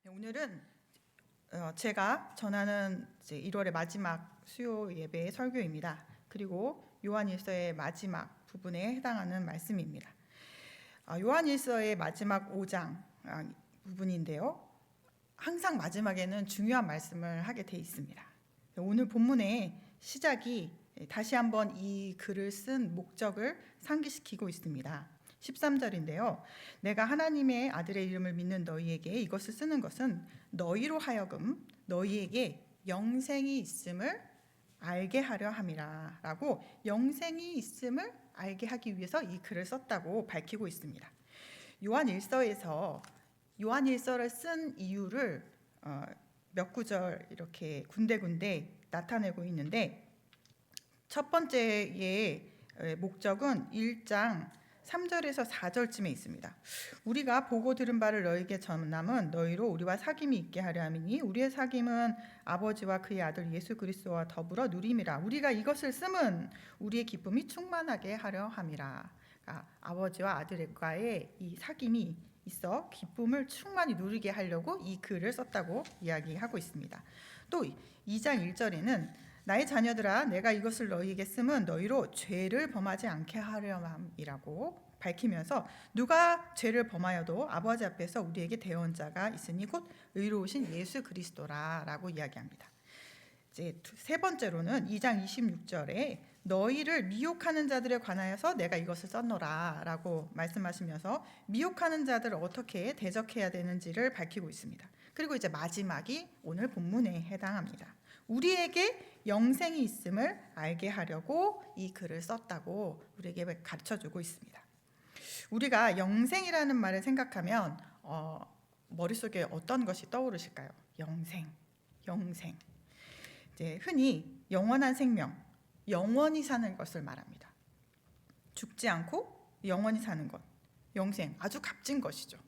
오늘은 제가 전하는 이제 1월의 마지막 수요 예배의 설교입니다. 그리고 요한일서의 마지막 부분에 해당하는 말씀입니다. 요한일서의 마지막 5장 부분인데요. 항상 마지막에는 중요한 말씀을 하게 돼 있습니다. 오늘 본문의 시작이 다시 한번 이 글을 쓴 목적을 상기시키고 있습니다. 13절인데요. 내가 하나님의 아들의 이름을 믿는 너희에게 이것을 쓰는 것은 너희로 하여금 너희에게 영생이 있음을 알게 하려 함이라 라고 영생이 있음을 알게 하기 위해서 이 글을 썼다고 밝히고 있습니다. 요한일서에서 요한일서를 쓴 이유를 몇 구절 이렇게 군데군데 나타내고 있는데 첫 번째의 목적은 1장 3절에서 4절쯤에 있습니다. 우리가 보고 들은 바를 너희에게 전함은 너희로 우리와 사귐이 있게 하려 함이니 우리의 사귐은 아버지와 그의 아들 예수 그리스도와 더불어 누림이라. 우리가 이것을 쓰면 우리의 기쁨이 충만하게 하려 함이라. 아버지와 아들과의 이 사귐이 있어 기쁨을 충만히 누리게 하려고 이 글을 썼다고 이야기하고 있습니다. 또 2장 1절에는 나의 자녀들아 내가 이것을 너희에게 쓰면 너희로 죄를 범하지 않게 하려 함이라고 밝히면서 누가 죄를 범하여도 아버지 앞에서 우리에게 대언자가 있으니 곧 의로우신 예수 그리스도라라고 이야기합니다. 이제 세 번째로는 2장 26절에 너희를 미혹하는 자들에 관하여서 내가 이것을 썼노라라고 말씀하시면서 미혹하는 자들을 어떻게 대적해야 되는지를 밝히고 있습니다. 그리고 이제 마지막이 오늘 본문에 해당합니다. 우리에게 영생이 있음을 알게 하려고 이 글을 썼다고 우리에게 가르쳐주고 있습니다. 우리가 영생이라는 말을 생각하면 머릿속에 어떤 것이 떠오르실까요? 영생. 이제 흔히 영원한 생명, 영원히 사는 것을 말합니다. 죽지 않고 영원히 사는 것, 영생, 아주 값진 것이죠.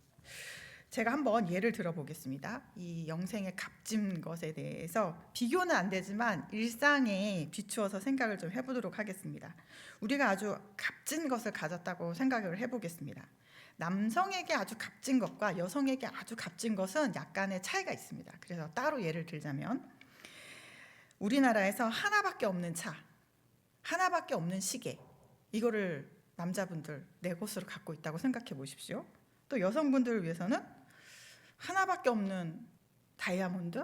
제가 한번 예를 들어보겠습니다. 이 영생의 값진 것에 대해서 비교는 안 되지만 일상에 비추어서 생각을 좀 해보도록 하겠습니다. 우리가 아주 값진 것을 가졌다고 생각을 해보겠습니다. 남성에게 아주 값진 것과 여성에게 아주 값진 것은 약간의 차이가 있습니다. 그래서 따로 예를 들자면 우리나라에서 하나밖에 없는 차, 하나밖에 없는 시계, 이거를 남자분들 내 것으로 갖고 있다고 생각해 보십시오. 또 여성분들을 위해서는 하나밖에 없는 다이아몬드,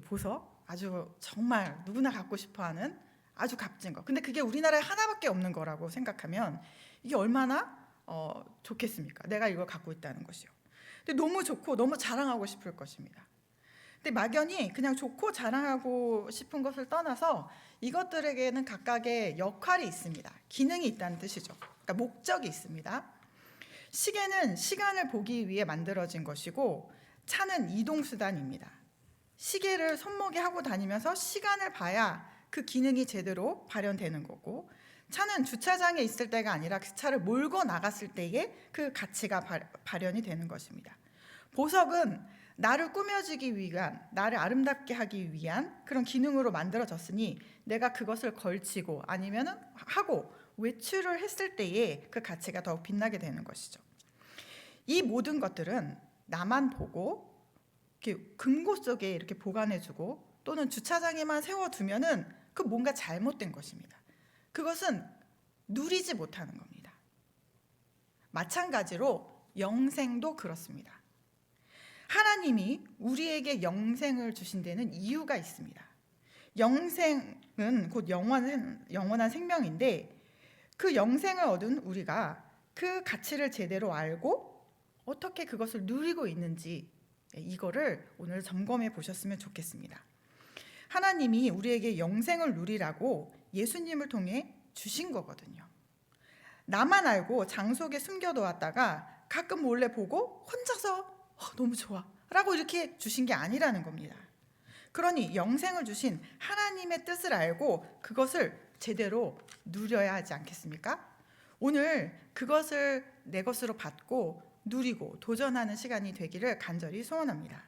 보석, 아주 정말 누구나 갖고 싶어하는 아주 값진 거. 근데 그게 우리나라에 하나밖에 없는 거라고 생각하면 이게 얼마나 좋겠습니까? 내가 이걸 갖고 있다는 것이요. 근데 너무 좋고 너무 자랑하고 싶을 것입니다. 근데 막연히 그냥 좋고 자랑하고 싶은 것을 떠나서 이것들에게는 각각의 역할이 있습니다. 기능이 있다는 뜻이죠. 그러니까 목적이 있습니다. 시계는 시간을 보기 위해 만들어진 것이고 차는 이동수단입니다. 시계를 손목에 하고 다니면서 시간을 봐야 그 기능이 제대로 발현되는 거고 차는 주차장에 있을 때가 아니라 그 차를 몰고 나갔을 때에 그 가치가 발현이 되는 것입니다. 보석은 나를 꾸며주기 위한, 나를 아름답게 하기 위한 그런 기능으로 만들어졌으니 내가 그것을 걸치고 아니면은 하고 외출을 했을 때에 그 가치가 더욱 빛나게 되는 것이죠. 이 모든 것들은 나만 보고 이렇게 금고 속에 이렇게 보관해주고 또는 주차장에만 세워두면은 그 뭔가 잘못된 것입니다. 그것은 누리지 못하는 겁니다. 마찬가지로 영생도 그렇습니다. 하나님이 우리에게 영생을 주신 데는 이유가 있습니다. 영생은 곧 영원한 생명인데 그 영생을 얻은 우리가 그 가치를 제대로 알고 어떻게 그것을 누리고 있는지 이거를 오늘 점검해 보셨으면 좋겠습니다. 하나님이 우리에게 영생을 누리라고 예수님을 통해 주신 거거든요. 나만 알고 장 속에 숨겨놓았다가 가끔 몰래 보고 혼자서 너무 좋아 라고 이렇게 주신 게 아니라는 겁니다. 그러니 영생을 주신 하나님의 뜻을 알고 그것을 제대로 누려야 하지 않겠습니까? 오늘 그것을 내 것으로 받고 누리고 도전하는 시간이 되기를 간절히 소원합니다.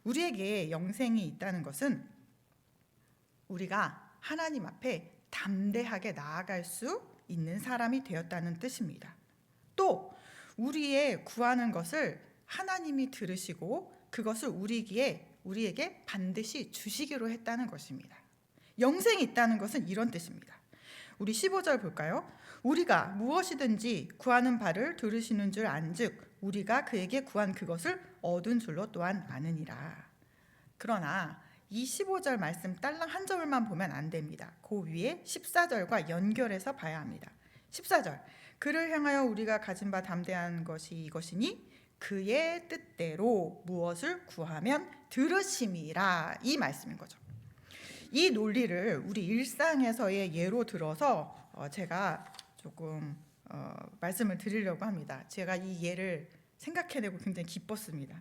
우리에게 영생이 있다는 것은 우리가 하나님 앞에 담대하게 나아갈 수 있는 사람이 되었다는 뜻입니다. 또 우리의 구하는 것을 하나님이 들으시고 그것을 우리에게 반드시 주시기로 했다는 것입니다. 영생이 있다는 것은 이런 뜻입니다. 우리 15절 볼까요? 우리가 무엇이든지 구하는 바를 들으시는 줄 안즉 우리가 그에게 구한 그것을 얻은 줄로 또한 아느니라. 그러나 이 15절 말씀 딸랑 한 절만 보면 안 됩니다. 그 위에 14절과 연결해서 봐야 합니다. 14절, 그를 향하여 우리가 가진 바 담대한 것이 이것이니 그의 뜻대로 무엇을 구하면 들으심이라, 이 말씀인 거죠. 이 논리를 우리 일상에서의 예로 들어서 제가 조금 말씀을 드리려고 합니다. 제가 이 예를 생각해내고 굉장히 기뻤습니다.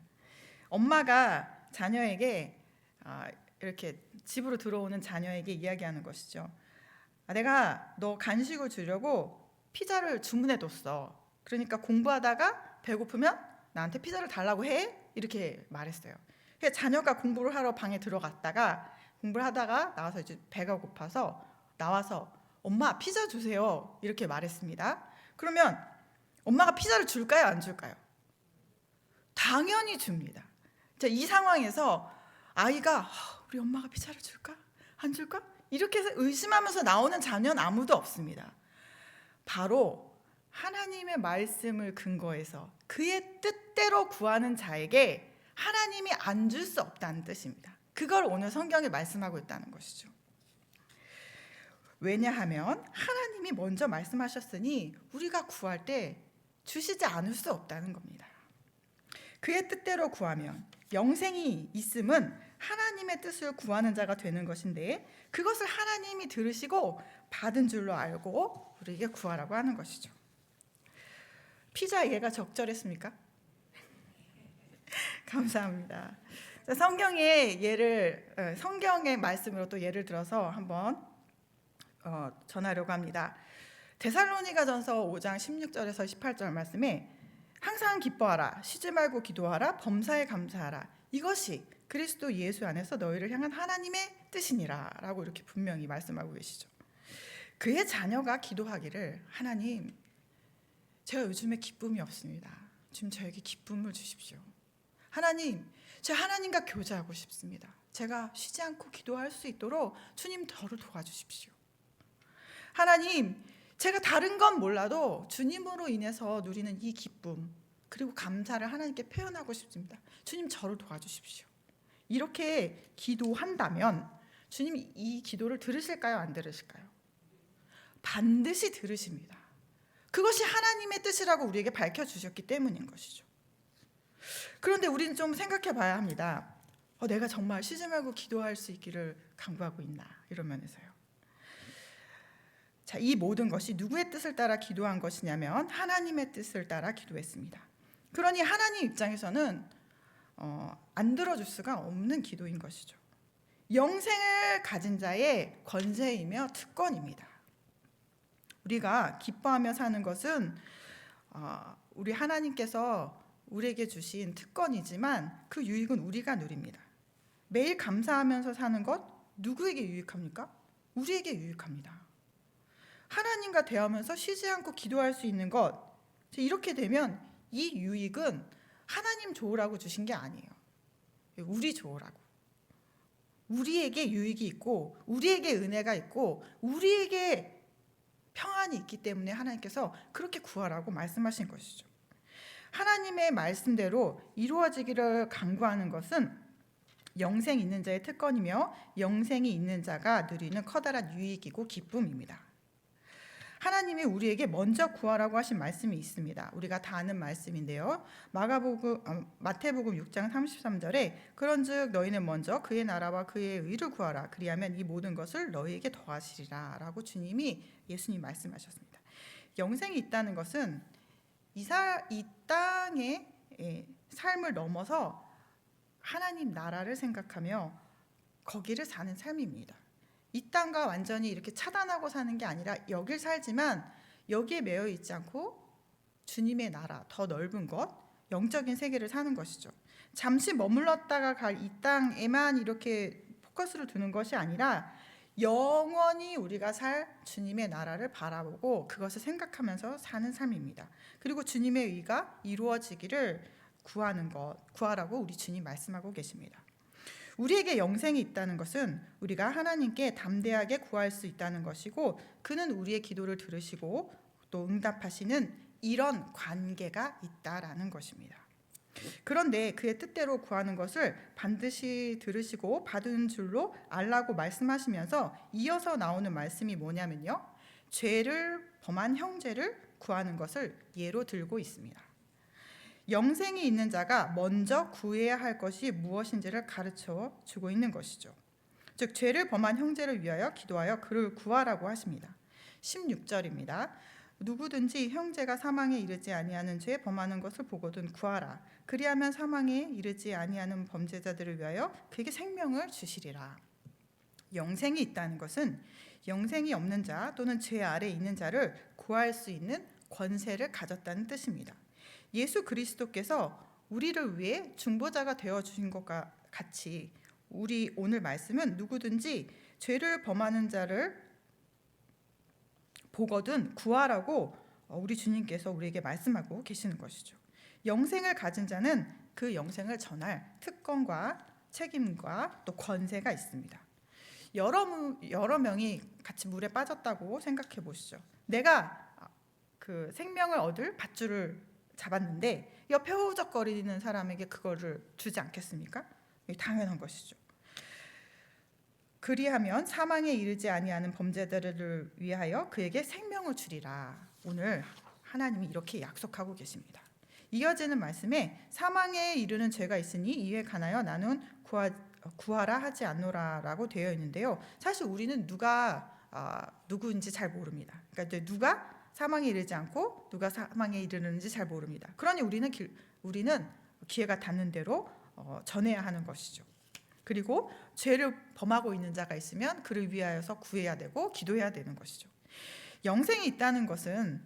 엄마가 자녀에게 이렇게 집으로 들어오는 자녀에게 이야기하는 것이죠. 내가 너 간식을 주려고 피자를 주문해뒀어. 그러니까 공부하다가 배고프면 나한테 피자를 달라고 해? 이렇게 말했어요. 그래서 자녀가 공부를 하러 방에 들어갔다가 공부를 하다가 나와서 이제 배가 고파서 나와서 엄마 피자 주세요 이렇게 말했습니다. 그러면 엄마가 피자를 줄까요, 안 줄까요? 당연히 줍니다. 자, 이 상황에서 아이가 우리 엄마가 피자를 줄까? 안 줄까? 이렇게 의심하면서 나오는 자녀는 아무도 없습니다. 바로 하나님의 말씀을 근거해서 그의 뜻대로 구하는 자에게 하나님이 안 줄 수 없다는 뜻입니다. 그걸 오늘 성경에 말씀하고 있다는 것이죠. 왜냐하면 하나님이 먼저 말씀하셨으니 우리가 구할 때 주시지 않을 수 없다는 겁니다. 그의 뜻대로 구하면 영생이 있음은 하나님의 뜻을 구하는 자가 되는 것인데 그것을 하나님이 들으시고 받은 줄로 알고 우리에게 구하라고 하는 것이죠. 피자 예가 적절했습니까? 감사합니다. 성경의 말씀으로 또 예를 들어서 한번 전하려고 합니다. 데살로니가전서 5장 16절에서 18절 말씀에 항상 기뻐하라, 쉬지 말고 기도하라, 범사에 감사하라, 이것이 그리스도 예수 안에서 너희를 향한 하나님의 뜻이니라 라고 이렇게 분명히 말씀하고 계시죠. 그의 자녀가 기도하기를 하나님, 제가 요즘에 기쁨이 없습니다. 지금 저에게 기쁨을 주십시오. 하나님, 제가 하나님과 교제하고 싶습니다. 제가 쉬지 않고 기도할 수 있도록 주님 저를 도와주십시오. 하나님, 제가 다른 건 몰라도 주님으로 인해서 누리는 이 기쁨 그리고 감사를 하나님께 표현하고 싶습니다. 주님 저를 도와주십시오. 이렇게 기도한다면 주님이 이 기도를 들으실까요, 안 들으실까요? 반드시 들으십니다. 그것이 하나님의 뜻이라고 우리에게 밝혀주셨기 때문인 것이죠. 그런데 우리는 좀 생각해 봐야 합니다. 내가 정말 쉬지 말고 기도할 수 있기를 간구하고 있나, 이런 면에서요. 자, 이 모든 것이 누구의 뜻을 따라 기도한 것이냐면 하나님의 뜻을 따라 기도했습니다. 그러니 하나님 입장에서는 안 들어줄 수가 없는 기도인 것이죠. 영생을 가진 자의 권세이며 특권입니다. 우리가 기뻐하며 사는 것은 우리 하나님께서 우리에게 주신 특권이지만 그 유익은 우리가 누립니다. 매일 감사하면서 사는 것 누구에게 유익합니까? 우리에게 유익합니다. 하나님과 대하면서 쉬지 않고 기도할 수 있는 것, 이렇게 되면 이 유익은 하나님 좋으라고 주신 게 아니에요. 우리 좋으라고. 우리에게 유익이 있고 우리에게 은혜가 있고 우리에게 평안이 있기 때문에 하나님께서 그렇게 구하라고 말씀하신 것이죠. 하나님의 말씀대로 이루어지기를 간구하는 것은 영생 있는 자의 특권이며 영생이 있는 자가 누리는 커다란 유익이고 기쁨입니다. 하나님이 우리에게 먼저 구하라고 하신 말씀이 있습니다. 우리가 다 아는 말씀인데요. 마태복음 6장 33절에 그런즉 너희는 먼저 그의 나라와 그의 의를 구하라. 그리하면 이 모든 것을 너희에게 더하시리라 라고 예수님 말씀하셨습니다. 영생이 있다는 것은 이 땅의 삶을 넘어서 하나님 나라를 생각하며 거기를 사는 삶입니다. 이 땅과 완전히 이렇게 차단하고 사는 게 아니라 여길 살지만 여기에 매여 있지 않고 주님의 나라, 더 넓은 것, 영적인 세계를 사는 것이죠. 잠시 머물렀다가 갈 이 땅에만 이렇게 포커스를 두는 것이 아니라 영원히 우리가 살 주님의 나라를 바라보고 그것을 생각하면서 사는 삶입니다. 그리고 주님의 의가 이루어지기를 구하라고 우리 주님 말씀하고 계십니다. 우리에게 영생이 있다는 것은 우리가 하나님께 담대하게 구할 수 있다는 것이고, 그는 우리의 기도를 들으시고 또 응답하시는 이런 관계가 있다라는 것입니다. 그런데 그의 뜻대로 구하는 것을 반드시 들으시고 받은 줄로 알라고 말씀하시면서 이어서 나오는 말씀이 뭐냐면요, 죄를 범한 형제를 구하는 것을 예로 들고 있습니다. 영생이 있는 자가 먼저 구해야 할 것이 무엇인지를 가르쳐 주고 있는 것이죠. 즉 죄를 범한 형제를 위하여 기도하여 그를 구하라고 하십니다. 16절입니다. 누구든지 형제가 사망에 이르지 아니하는 죄 범하는 것을 보거든 구하라. 그리하면 사망에 이르지 아니하는 범죄자들을 위하여 그에게 생명을 주시리라. 영생이 있다는 것은 영생이 없는 자 또는 죄 아래 있는 자를 구할 수 있는 권세를 가졌다는 뜻입니다. 예수 그리스도께서 우리를 위해 중보자가 되어 주신 것과 같이 우리 오늘 말씀은 누구든지 죄를 범하는 자를 보거든 구하라고 우리 주님께서 우리에게 말씀하고 계시는 것이죠. 영생을 가진 자는 그 영생을 전할 특권과 책임과 또 권세가 있습니다. 여러 명이 같이 물에 빠졌다고 생각해 보시죠. 내가 그 생명을 얻을 밧줄을 잡았는데 옆에 허우적거리는 사람에게 그거를 주지 않겠습니까? 당연한 것이죠. 그리하면 사망에 이르지 아니하는 범죄자들을 위하여 그에게 생명을 주리라. 오늘 하나님이 이렇게 약속하고 계십니다. 이어지는 말씀에 사망에 이르는 죄가 있으니 이에 관하여 나는 구하라 하지 않노라라고 되어 있는데요. 사실 우리는 누가 누구인지 잘 모릅니다. 그러니까 누가 사망에 이르지 않고 누가 사망에 이르는지 잘 모릅니다. 그러니 우리는 기회가 닿는 대로 전해야 하는 것이죠. 그리고 죄를 범하고 있는 자가 있으면 그를 위하여서 구해야 되고 기도해야 되는 것이죠. 영생이 있다는 것은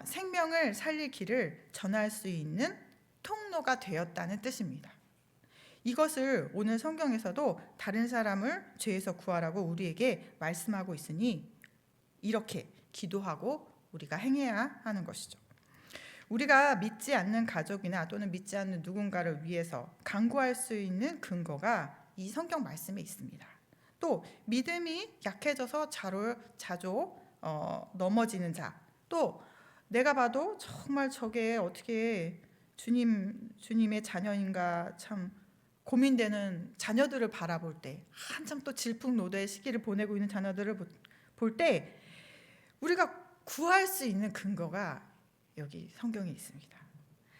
생명을 살릴 길을 전할 수 있는 통로가 되었다는 뜻입니다. 이것을 오늘 성경에서도 다른 사람을 죄에서 구하라고 우리에게 말씀하고 있으니 이렇게 기도하고 우리가 행해야 하는 것이죠. 우리가 믿지 않는 가족이나 또는 믿지 않는 누군가를 위해서 간구할 수 있는 근거가 이 성경 말씀에 있습니다. 또 믿음이 약해져서 자주 넘어지는 자, 또 내가 봐도 정말 저게 어떻게 주님의 자녀인가 참 고민되는 자녀들을 바라볼 때, 한참 또 질풍노도의 시기를 보내고 있는 자녀들을 볼 때 우리가 구할 수 있는 근거가 여기 성경에 있습니다.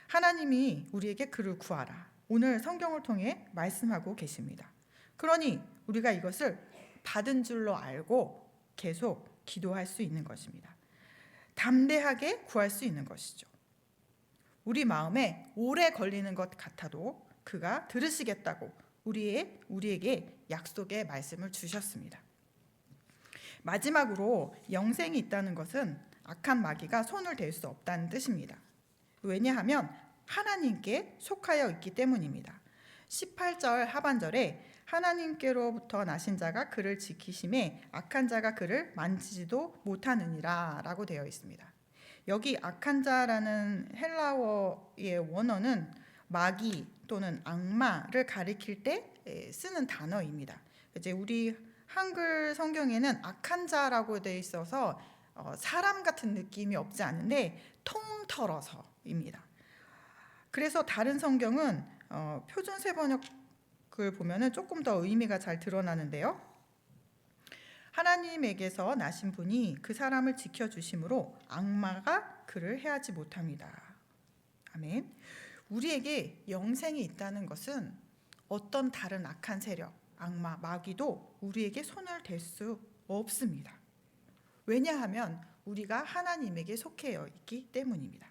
하나님이 우리에게 그를 구하라. 오늘 성경을 통해 말씀하고 계십니다. 그러니 우리가 이것을 받은 줄로 알고 계속 기도할 수 있는 것입니다. 담대하게 구할 수 있는 것이죠. 우리 마음에 오래 걸리는 것 같아도 그가 들으시겠다고 우리에게 약속의 말씀을 주셨습니다. 마지막으로 영생이 있다는 것은 악한 마귀가 손을 댈 수 없다는 뜻입니다. 왜냐하면 하나님께 속하여 있기 때문입니다. 18절 하반절에 하나님께로부터 나신 자가 그를 지키심에 악한 자가 그를 만지지도 못하느니라 라고 되어 있습니다. 여기 악한 자라는 헬라어의 원어는 마귀 또는 악마를 가리킬 때 쓰는 단어입니다. 이제 우리 한글 성경에는 악한 자라고 되어 있어서 사람 같은 느낌이 없지 않은데 통털어서입니다. 그래서 다른 성경은 표준 세번역을 보면은 조금 더 의미가 잘 드러나는데요. 하나님에게서 나신 분이 그 사람을 지켜주심으로 악마가 그를 해하지 못합니다. 아멘. 우리에게 영생이 있다는 것은 어떤 다른 악한 세력, 악마, 마귀도 우리에게 손을 댈 수 없습니다. 왜냐하면 우리가 하나님에게 속해 있기 때문입니다.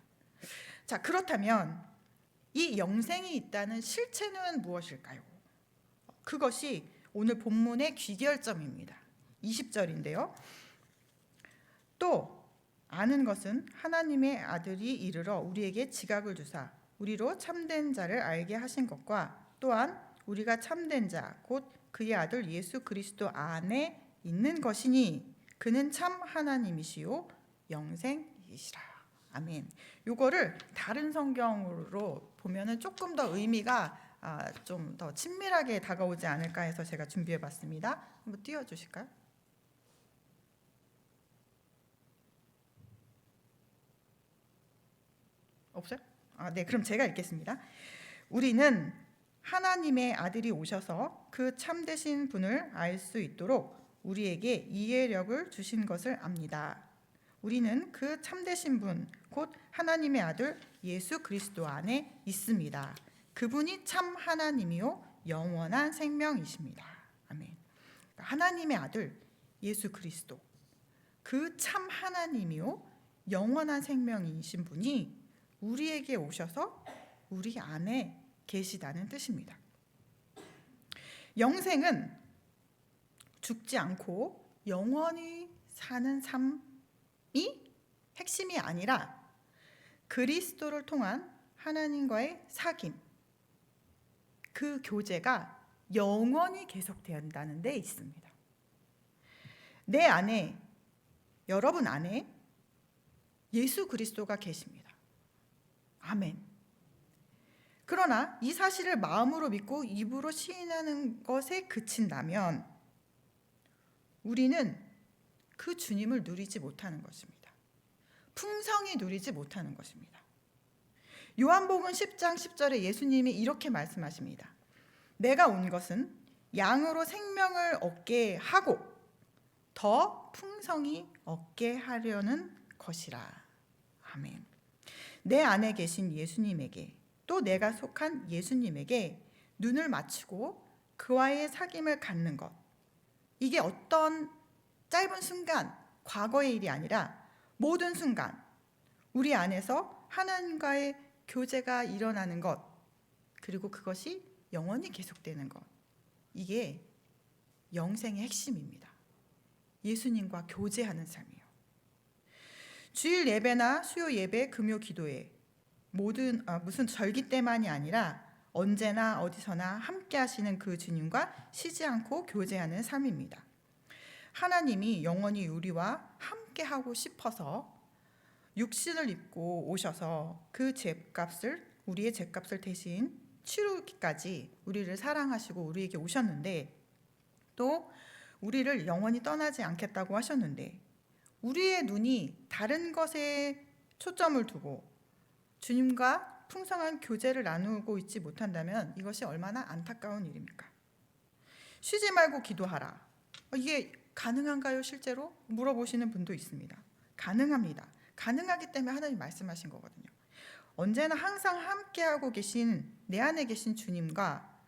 자, 그렇다면 이 영생이 있다는 실체는 무엇일까요? 그것이 오늘 본문의 귀결점입니다. 20절인데요. 또 아는 것은 하나님의 아들이 이르러 우리에게 지각을 주사 우리로 참된 자를 알게 하신 것과 또한 우리가 참된 자 곧 그의 아들 예수 그리스도 안에 있는 것이니 그는 참 하나님이시요 영생이시라. 아멘. 요거를 다른 성경으로 보면은 조금 더 의미가 좀 더 친밀하게 다가오지 않을까 해서 제가 준비해봤습니다. 한번 띄워주실까요? 없어요? 네, 그럼 제가 읽겠습니다. 우리는 하나님의 아들이 오셔서 그 참되신 분을 알 수 있도록 우리에게 이해력을 주신 것을 압니다. 우리는 그 참되신 분, 곧 하나님의 아들 예수 그리스도 안에 있습니다. 그분이 참 하나님이요 영원한 생명이십니다. 아멘. 하나님의 아들 예수 그리스도, 그 참 하나님이요 영원한 생명이신 분이 우리에게 오셔서 우리 안에 계시다는 뜻입니다. 영생은 죽지 않고 영원히 사는 삶이 핵심이 아니라 그리스도를 통한 하나님과의 사귐, 그 교제가 영원히 계속된다는 데 있습니다. 내 안에, 여러분 안에 예수 그리스도가 계십니다. 아멘. 그러나 이 사실을 마음으로 믿고 입으로 시인하는 것에 그친다면 우리는 그 주님을 누리지 못하는 것입니다. 풍성히 누리지 못하는 것입니다. 요한복음 10장 10절에 예수님이 이렇게 말씀하십니다. 내가 온 것은 양으로 생명을 얻게 하고 더 풍성히 얻게 하려는 것이라. 아멘. 내 안에 계신 예수님에게, 또 내가 속한 예수님에게 눈을 맞추고 그와의 사귐을 갖는 것, 이게 어떤 짧은 순간, 과거의 일이 아니라 모든 순간 우리 안에서 하나님과의 교제가 일어나는 것, 그리고 그것이 영원히 계속되는 것, 이게 영생의 핵심입니다. 예수님과 교제하는 삶이요. 주일 예배나 수요 예배, 금요 기도회, 무슨 절기 때만이 아니라 언제나 어디서나 함께 하시는 그 주님과 쉬지 않고 교제하는 삶입니다. 하나님이 영원히 우리와 함께 하고 싶어서 육신을 입고 오셔서 그 죄값을, 우리의 죄값을 대신 치르기까지 우리를 사랑하시고 우리에게 오셨는데, 또 우리를 영원히 떠나지 않겠다고 하셨는데, 우리의 눈이 다른 것에 초점을 두고 주님과 풍성한 교제를 나누고 있지 못한다면 이것이 얼마나 안타까운 일입니까? 쉬지 말고 기도하라. 이게 가능한가요? 실제로? 물어보시는 분도 있습니다. 가능합니다. 가능하기 때문에 하나님 말씀하신 거거든요. 언제나 항상 함께하고 계신 내 안에 계신 주님과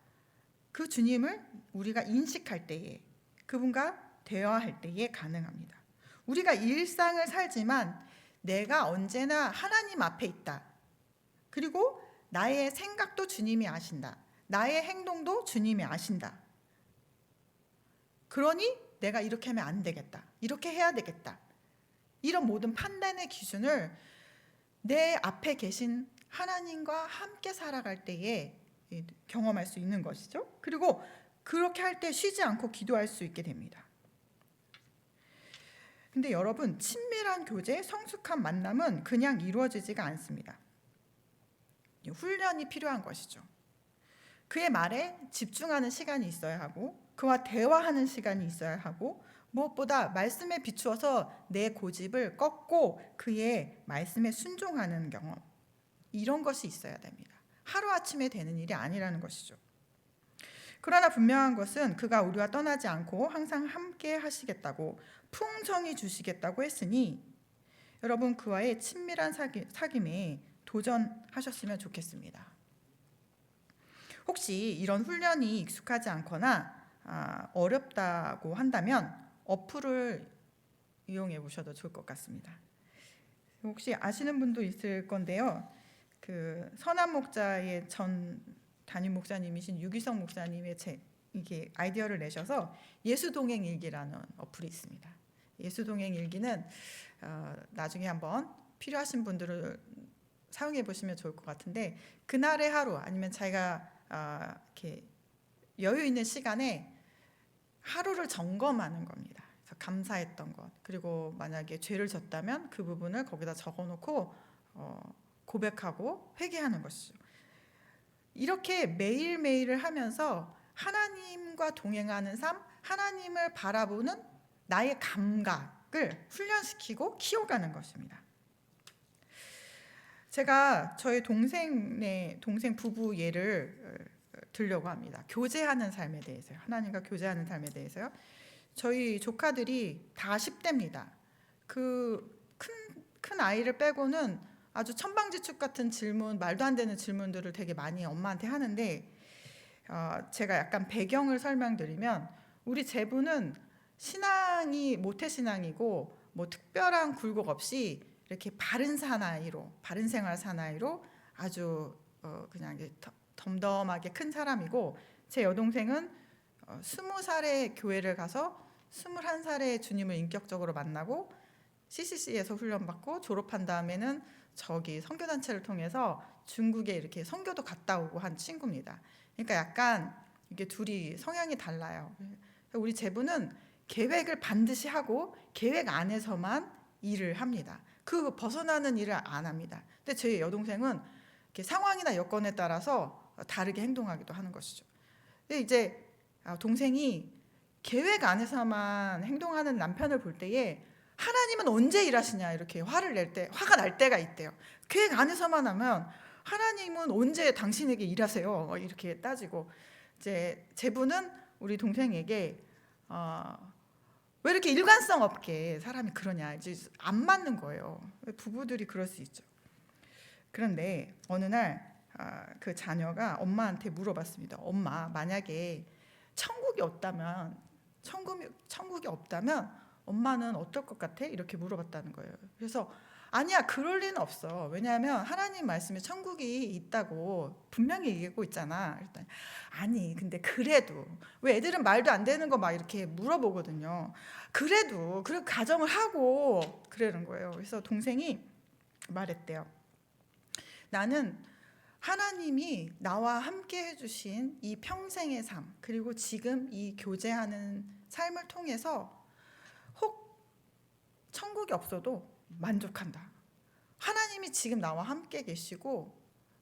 그 주님을 우리가 인식할 때에, 그분과 대화할 때에 가능합니다. 우리가 일상을 살지만 내가 언제나 하나님 앞에 있다. 그리고 나의 생각도 주님이 아신다. 나의 행동도 주님이 아신다. 그러니 내가 이렇게 하면 안 되겠다. 이렇게 해야 되겠다. 이런 모든 판단의 기준을 내 앞에 계신 하나님과 함께 살아갈 때에 경험할 수 있는 것이죠. 그리고 그렇게 할 때 쉬지 않고 기도할 수 있게 됩니다. 근데 여러분, 친밀한 교제, 성숙한 만남은 그냥 이루어지지가 않습니다. 훈련이 필요한 것이죠. 그의 말에 집중하는 시간이 있어야 하고, 그와 대화하는 시간이 있어야 하고, 무엇보다 말씀에 비추어서 내 고집을 꺾고 그의 말씀에 순종하는 경험, 이런 것이 있어야 됩니다. 하루아침에 되는 일이 아니라는 것이죠. 그러나 분명한 것은 그가 우리와 떠나지 않고 항상 함께 하시겠다고, 풍성히 주시겠다고 했으니 여러분, 그와의 친밀한 사귐에 도전하셨으면 좋겠습니다. 혹시 이런 훈련이 익숙하지 않거나 어렵다고 한다면 어플을 이용해 보셔도 좋을 것 같습니다. 혹시 아시는 분도 있을 건데요. 그 선한 목자의 전 담임 목사님이신 유기성 목사님의 이게 아이디어를 내셔서 예수동행 일기라는 어플이 있습니다. 예수동행 일기는 나중에 한번 필요하신 분들을 사용해 보시면 좋을 것 같은데, 그날의 하루 아니면 자기가 이렇게 여유 있는 시간에 하루를 점검하는 겁니다. 그래서 감사했던 것, 그리고 만약에 죄를 졌다면 그 부분을 거기다 적어놓고 고백하고 회개하는 것이죠. 이렇게 매일매일을 하면서 하나님과 동행하는 삶, 하나님을 바라보는 나의 감각을 훈련시키고 키워가는 것입니다. 제가 저희 동생 부부 예를 들려고 합니다. 교제하는 삶에 대해서요. 하나님과 교제하는 삶에 대해서요. 저희 조카들이 다 10대입니다. 그 큰 아이를 빼고는 아주 천방지축 같은 질문, 말도 안 되는 질문들을 되게 많이 엄마한테 하는데, 제가 약간 배경을 설명드리면, 우리 제부는 신앙이 모태신앙이고 뭐 특별한 굴곡 없이 이렇게 바른 생활 사나이로 아주 그냥 덤덤하게 큰 사람이고, 제 여동생은 20살에 교회를 가서 21살에 주님을 인격적으로 만나고 CCC에서 훈련받고 졸업한 다음에는 저기 선교단체를 통해서 중국에 이렇게 선교도 갔다 오고 한 친구입니다. 그러니까 약간 이게 둘이 성향이 달라요. 우리 제부는 계획을 반드시 하고 계획 안에서만 일을 합니다. 그 벗어나는 일을 안 합니다. 근데 제 여동생은 이렇게 상황이나 여건에 따라서 다르게 행동하기도 하는 것이죠. 근데 이제 동생이 계획 안에서만 행동하는 남편을 볼 때에 하나님은 언제 일하시냐 이렇게 화가 날 때가 있대요. 계획 안에서만 하면 하나님은 언제 당신에게 일하세요? 이렇게 따지고, 이제 제부는 우리 동생에게 왜 이렇게 일관성 없게 사람이 그러냐, 이제 안 맞는 거예요. 부부들이 그럴 수 있죠. 그런데 어느 날 그 자녀가 엄마한테 물어봤습니다. 엄마, 만약에 천국이 없다면 엄마는 어떨 것 같아? 이렇게 물어봤다는 거예요. 그래서 아니야, 그럴 리는 없어. 왜냐하면 하나님 말씀에 천국이 있다고 분명히 얘기하고 있잖아. 일단 아니, 근데 그래도 왜 애들은 말도 안 되는 거 막 이렇게 물어보거든요. 그래도 그 가정을 하고 그러는 거예요. 그래서 동생이 말했대요. 나는 하나님이 나와 함께 해주신 이 평생의 삶, 그리고 지금 이 교제하는 삶을 통해서 혹 천국이 없어도 만족한다. 하나님이 지금 나와 함께 계시고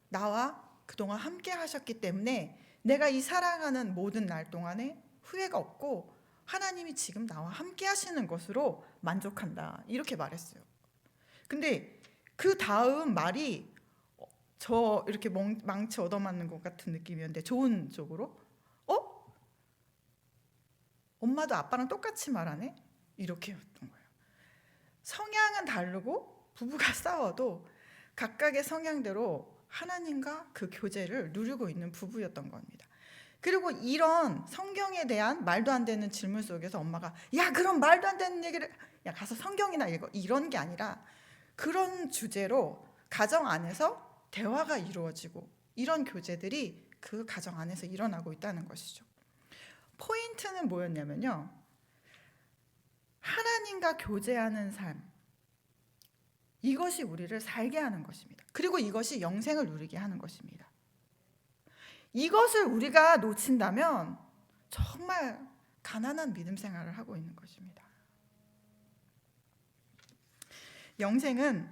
나와 그동안 함께 하셨기 때문에 내가 이 살아가는 모든 날 동안에 후회가 없고 하나님이 지금 나와 함께 하시는 것으로 만족한다. 이렇게 말했어요. 근데 그 다음 말이 저 이렇게 망치 얻어맞는 것 같은 느낌이었는데, 좋은 쪽으로 엄마도 아빠랑 똑같이 말하네? 이렇게 였던 거예요. 성향은 다르고 부부가 싸워도 각각의 성향대로 하나님과 그 교제를 누리고 있는 부부였던 겁니다. 그리고 이런 성경에 대한 말도 안 되는 질문 속에서 엄마가 야, 그럼 말도 안 되는 얘기를 야, 가서 성경이나 읽어, 이런 게 아니라 그런 주제로 가정 안에서 대화가 이루어지고 이런 교제들이 그 가정 안에서 일어나고 있다는 것이죠. 포인트는 뭐였냐면요, 하나님과 교제하는 삶, 이것이 우리를 살게 하는 것입니다. 그리고 이것이 영생을 누리게 하는 것입니다. 이것을 우리가 놓친다면 정말 가난한 믿음 생활을 하고 있는 것입니다. 영생은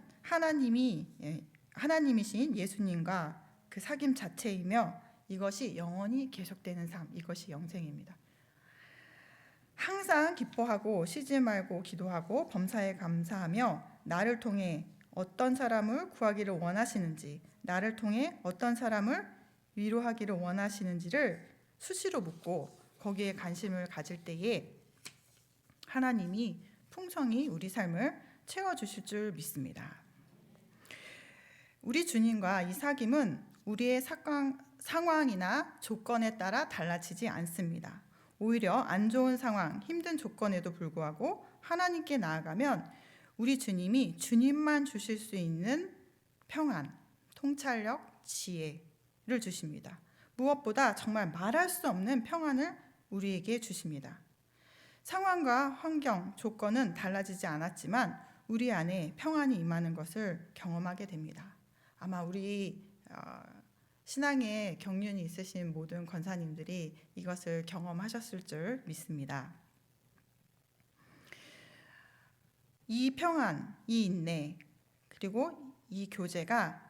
하나님이신 예수님과 그 사귐 자체이며 이것이 영원히 계속되는 삶, 이것이 영생입니다. 항상 기뻐하고 쉬지 말고 기도하고 범사에 감사하며 나를 통해 어떤 사람을 구하기를 원하시는지, 나를 통해 어떤 사람을 위로하기를 원하시는지를 수시로 묻고 거기에 관심을 가질 때에 하나님이 풍성히 우리 삶을 채워주실 줄 믿습니다. 우리 주님과 이 사귐은 우리의 상황이나 조건에 따라 달라지지 않습니다. 오히려 안 좋은 상황, 힘든 조건에도 불구하고 하나님께 나아가면 우리 주님이 주님만 주실 수 있는 평안, 통찰력, 지혜를 주십니다. 무엇보다 정말 말할 수 없는 평안을 우리에게 주십니다. 상황과 환경, 조건은 달라지지 않았지만 우리 안에 평안이 임하는 것을 경험하게 됩니다. 아마 우리 신앙에 경륜이 있으신 모든 권사님들이 이것을 경험하셨을 줄 믿습니다. 이 평안, 이 인내, 그리고 이 교제가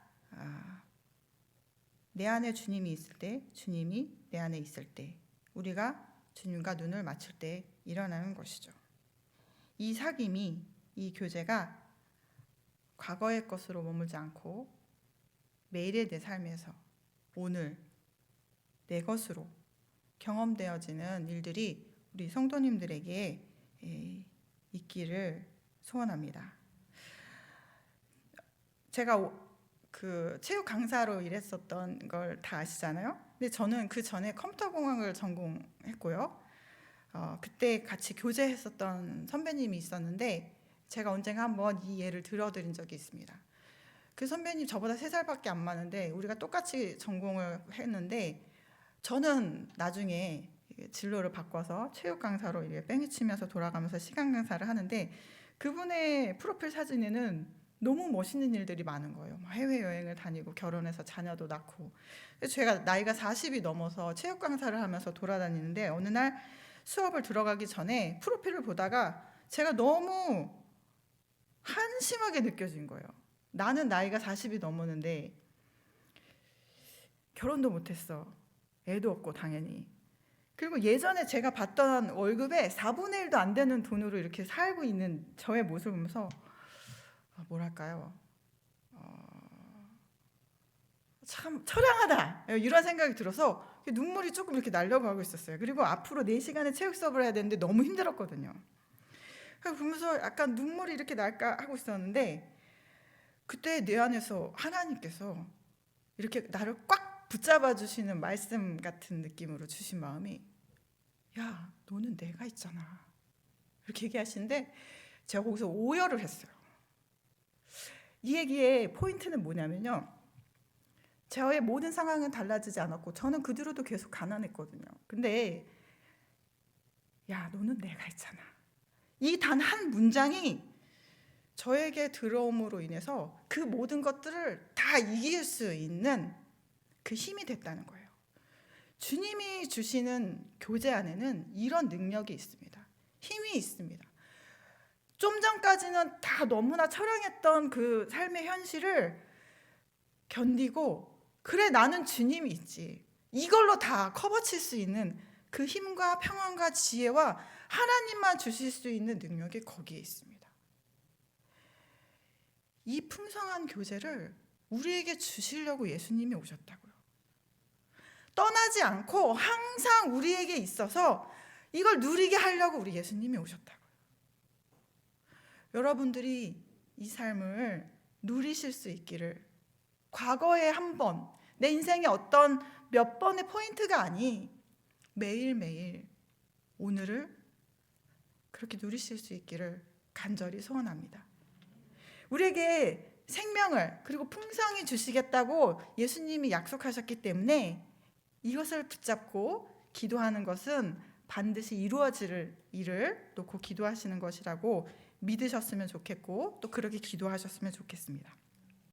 내 안에 주님이 있을 때, 주님이 내 안에 있을 때, 우리가 주님과 눈을 맞출 때 일어나는 것이죠. 이 사귐이, 이 교제가 과거의 것으로 머물지 않고 매일의 내 삶에서 오늘 내 것으로 경험되어지는 일들이 우리 성도님들에게 있기를 소원합니다. 제가 그 체육 강사로 일했었던 걸 다 아시잖아요. 근데 저는 그 전에 컴퓨터공학을 전공했고요. 그때 같이 교제했었던 선배님이 있었는데 제가 언젠가 한번 이 예를 들어드린 적이 있습니다. 그 선배님 저보다 3살밖에 안 많은데 우리가 똑같이 전공을 했는데 저는 나중에 진로를 바꿔서 체육 강사로 뺑이 치면서 돌아가면서 시간 강사를 하는데 그분의 프로필 사진에는 너무 멋있는 일들이 많은 거예요. 해외여행을 다니고 결혼해서 자녀도 낳고. 제가 나이가 40이 넘어서 체육 강사를 하면서 돌아다니는데 어느 날 수업을 들어가기 전에 프로필을 보다가 제가 너무 한심하게 느껴진 거예요. 나는 나이가 40이 넘었는데 결혼도 못했어. 애도 없고 당연히. 그리고 예전에 제가 받던 월급의 4분의 1도 안 되는 돈으로 이렇게 살고 있는 저의 모습을 보면서 뭐랄까요? 참 처량하다 이런 생각이 들어서 눈물이 조금 이렇게 나려고 하고 있었어요. 그리고 앞으로 4시간의 체육 수업을 해야 되는데 너무 힘들었거든요. 보면서 약간 눈물이 이렇게 날까 하고 있었는데 그때 내 안에서 하나님께서 이렇게 나를 꽉 붙잡아 주시는 말씀 같은 느낌으로 주신 마음이 야, 너는 내가 있잖아. 이렇게 얘기하시는데 제가 거기서 오열을 했어요. 이 얘기의 포인트는 뭐냐면요. 저의 모든 상황은 달라지지 않았고 저는 그 뒤로도 계속 가난했거든요. 근데 야, 너는 내가 있잖아. 이 단 한 문장이 저에게 들어옴으로 인해서 그 모든 것들을 다 이길 수 있는 그 힘이 됐다는 거예요. 주님이 주시는 교제 안에는 이런 능력이 있습니다. 힘이 있습니다. 좀 전까지는 다 너무나 처량했던 그 삶의 현실을 견디고 그래 나는 주님이 있지. 이걸로 다 커버칠 수 있는 그 힘과 평안과 지혜와 하나님만 주실 수 있는 능력이 거기에 있습니다. 이 풍성한 교제를 우리에게 주시려고 예수님이 오셨다고요. 떠나지 않고 항상 우리에게 있어서 이걸 누리게 하려고 우리 예수님이 오셨다고요. 여러분들이 이 삶을 누리실 수 있기를 과거에 한 번, 내 인생의 어떤 몇 번의 포인트가 아니 매일매일 오늘을 그렇게 누리실 수 있기를 간절히 소원합니다. 우리에게 생명을 그리고 풍성히 주시겠다고 예수님이 약속하셨기 때문에 이것을 붙잡고 기도하는 것은 반드시 이루어질 일을 놓고 기도하시는 것이라고 믿으셨으면 좋겠고 또 그렇게 기도하셨으면 좋겠습니다.